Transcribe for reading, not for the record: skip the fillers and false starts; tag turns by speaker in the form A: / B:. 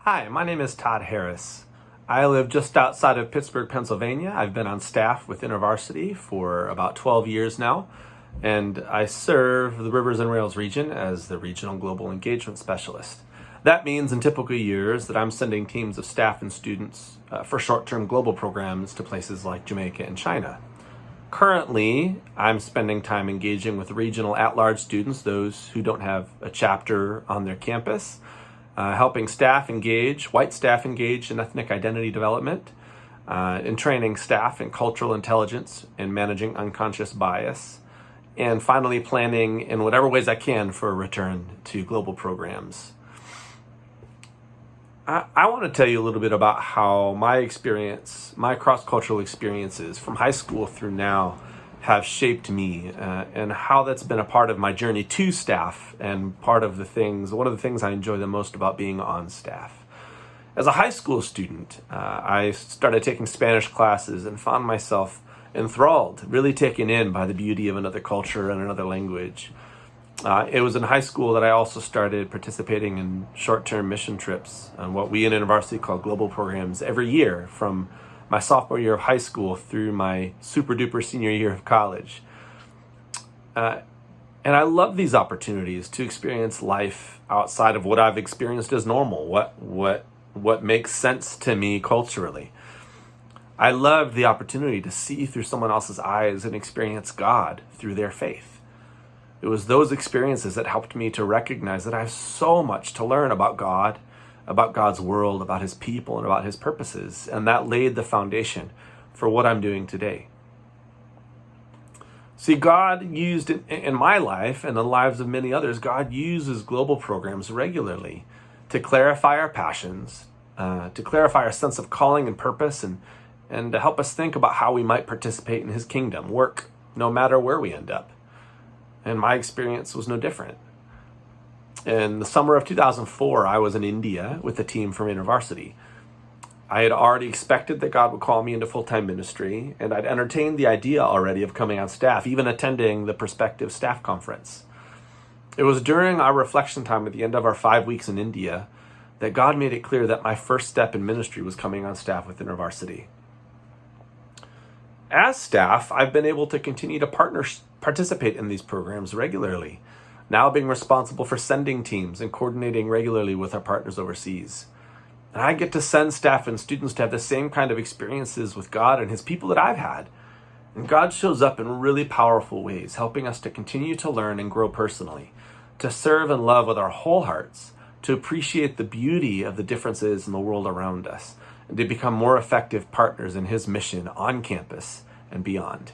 A: Hi, my name is Todd Harris. I live just outside of Pittsburgh, Pennsylvania. I've been on staff with InterVarsity for about 12 years now, and I serve the Rivers and Rails region as the Regional Global Engagement Specialist. That means in typical years that I'm sending teams of staff and students for short-term global programs to places like Jamaica and China. Currently, I'm spending time engaging with regional at-large students, those who don't have a chapter on their campus, helping white staff engage in ethnic identity development, in training staff in cultural intelligence and managing unconscious bias, and finally planning in whatever ways I can for a return to global programs. I want to tell you a little bit about how my cross-cultural experiences from high school through now have shaped me, and how that's been a part of my journey to staff and one of the things I enjoy the most about being on staff. As a high school student, I started taking Spanish classes and found myself enthralled, really taken in by the beauty of another culture and another language. It was in high school that I also started participating in short-term mission trips on what we in InterVarsity call global programs every year from my sophomore year of high school through my super-duper senior year of college. And I love these opportunities to experience life outside of what I've experienced as normal, what makes sense to me culturally. I love the opportunity to see through someone else's eyes and experience God through their faith. It was those experiences that helped me to recognize that I have so much to learn about God, about God's world, about his people, and about his purposes. And that laid the foundation for what I'm doing today. See, God used in my life and the lives of many others, God uses global programs regularly to clarify our passions, to clarify our sense of calling and purpose, and to help us think about how we might participate in his kingdom work, no matter where we end up. And my experience was no different. In the summer of 2004, I was in India with a team from InterVarsity. I had already expected that God would call me into full-time ministry, and I'd entertained the idea already of coming on staff, even attending the prospective staff conference. It was during our reflection time at the end of our 5 weeks in India that God made it clear that my first step in ministry was coming on staff with InterVarsity. As staff, I've been able to continue to participate in these programs regularly, now being responsible for sending teams and coordinating regularly with our partners overseas. And I get to send staff and students to have the same kind of experiences with God and his people that I've had. And God shows up in really powerful ways, helping us to continue to learn and grow personally, to serve and love with our whole hearts, to appreciate the beauty of the differences in the world around us, and to become more effective partners in his mission on campus and beyond.